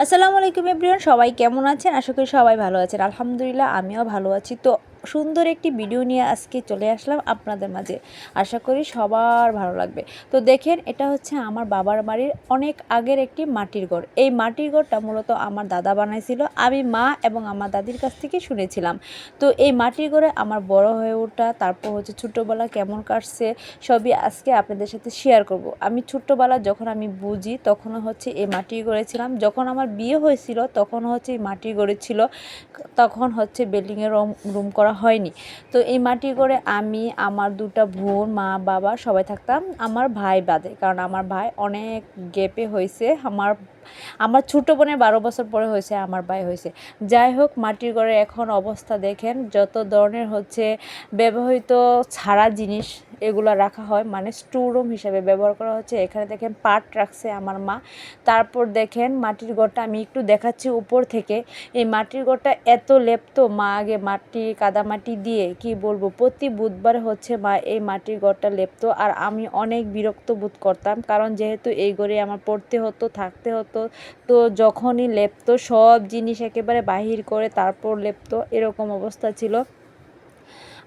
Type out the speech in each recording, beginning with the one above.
আসসালামু আলাইকুম এভরিওয়ান, সবাই কেমন আছেন? আশা করি সবাই ভালো আছেন। আলহামদুলিল্লাহ আমিও ভালো আছি। তো সুন্দর একটি ভিডিও নিয়ে আজকে চলে আসলাম আপনাদের মাঝে। আশা করি সবার ভালো লাগবে। তো দেখেন, এটা হচ্ছে আমার বাবার বাড়ির অনেক আগের একটি মাটির ঘর। এই মাটির ঘরটা মূলত আমার দাদা বানাইছিল। আমি মা এবং আমার দাদির কাছ থেকে শুনেছিলাম। তো এই মাটির ঘরে আমার বড় হয়ে ওঠা, তারপর হচ্ছে ছোটোবেলা কেমন কাটছে সবই আজকে আপনাদের সাথে শেয়ার করব। আমি ছোট্টবেলা যখন আমি বুঝি তখনও হচ্ছে এই মাটির ঘরে ছিলাম। যখন আমার বিয়ে হয়েছিল তখন হচ্ছে এই মাটির ঘরে ছিল, তখন হচ্ছে বিল্ডিংয়ে রুম করা হয়নি। তো এই মাটির ঘরে আমি, আমার দুটা বোন, মা বাবা সবাই থাকতাম, আমার ভাই বাদে, কারণ আমার ভাই অনেক গ্যাপে হয়েছে। আমার ছোটো বোনের 12 বছর পরে হয়েছে, আমার ভাই হয়েছে। যাই হোক, মাটির ঘরে এখন অবস্থা দেখেন, যত ধরনের হচ্ছে ব্যবহৃত ছাড়া জিনিস এগুলো রাখা হয়, মানে স্টোর রুম হিসাবে ব্যবহার করা হচ্ছে। এখানে দেখেন পাট রাখছে আমার মা। তারপর দেখেন মাটির ঘরটা আমি একটু দেখাচ্ছি উপর থেকে। এই মাটির ঘরটা এত লেপ্ত, মা আগে মাটি কাদামাটি দিয়ে কি বলবো, প্রতি বুধবার হচ্ছে মা এই মাটির ঘরটা লেপ্ত। আর আমি অনেক বিরক্ত বোধ করতাম, কারণ যেহেতু এই ঘরে আমার পড়তে হতো, থাকতে হতো। তো যখনই লেপ্ত সব জিনিস একেবারে বাহির করে তারপর লেপ্ত, এরকম অবস্থা ছিল।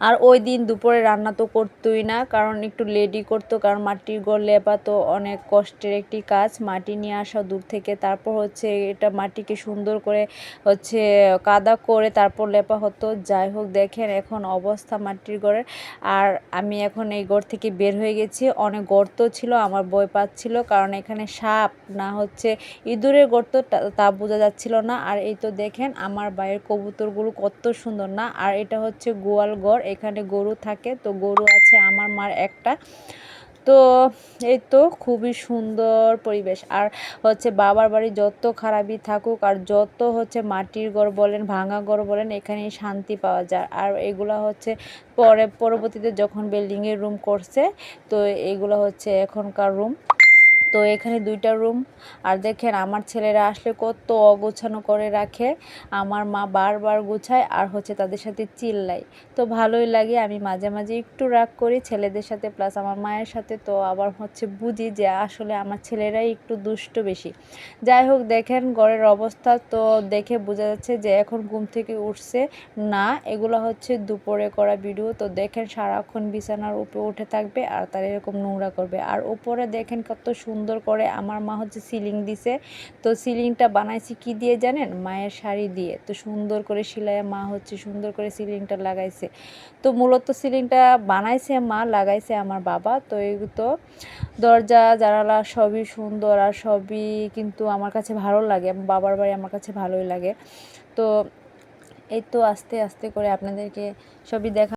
আর ওই দিন দুপুরে রান্না তো করতোই না, কারণ একটু লেটই করতো, কারণ মাটির ঘর লেপা তো অনেক কষ্টের একটি কাজ। মাটি নিয়ে আসা দূর থেকে, তারপর হচ্ছে এটা মাটিকে সুন্দর করে হচ্ছে কাদা করে তারপর লেপা হতো। যাই হোক, দেখেন এখন অবস্থা মাটির ঘরের। আর আমি এখন এই ঘর থেকে বের হয়ে গেছি। অনেক গর্ত ছিল, আমার ভয় পাচ্ছিল, কারণ এখানে সাপ না হচ্ছে ইঁদুরের গর্ত তা বোঝা যাচ্ছিল না। আর এই তো দেখেন আমার বাইরের কবুতরগুলো কত সুন্দর না। আর এটা হচ্ছে গোয়াল ঘর, এখানে গরু থাকে। তো গরু আছে আমার মার একটা। তো এই তো খুবই সুন্দর পরিবেশ। আর হচ্ছে বাবার বাড়ি যত খারাপই থাকুক আর যত হচ্ছে মাটির ঘর বলেন, ভাঙা ঘর বলেন, এখানে শান্তি পাওয়া যায়। আর এগুলা হচ্ছে পরবর্তীতে যখন বিল্ডিংয়ের রুম করছে, তো এগুলো হচ্ছে এখনকার রুম। তো এখানে দুইটা রুম। আর দেখেন আমার ছেলেরা আসলে কত অগোছানো করে রাখে, আমার মা বারবার গুছায় আর হচ্ছে তাদের সাথে চিল্লাই। তো ভালোই লাগে, আমি মাঝে মাঝে একটু রাগ করি ছেলেদের সাথে প্লাস আমার মায়ের সাথে। তো আবার হচ্ছে বুঝি যে আসলে আমার ছেলেরাই একটু দুষ্ট বেশি। যাই হোক, দেখেন ঘরের অবস্থা তো দেখে বোঝা যাচ্ছে যে এখন ঘুম থেকে উঠছে না। এগুলো হচ্ছে দুপুরে করা ভিডিও। তো দেখেন সারাক্ষণ বিছানার উপরে উঠে থাকবে আর তার এরকম নোংরা করবে। আর উপরে দেখেন কত সুন্দর করে আমার মা হচ্ছে সিলিং দিছে। তো সিলিংটা বানাইছি কি দিয়ে জানেন? মায়ের শাড়ি দিয়ে। তো সুন্দর করে সিলাইয়া মা হচ্ছে সুন্দর করে সিলিংটা লাগাইছে। তো মূলত সিলিংটা বানাইছে মা, লাগাইছে আমার বাবা। তো এই তো দরজা জানালা সবই সুন্দর আর সবই কিন্তু আমার কাছে ভালো লাগে। আমার বাবার বাড়ি আমার কাছে ভালোই লাগে। তো এই তো আস্তে আস্তে করে আপনাদেরকে সবই দেখা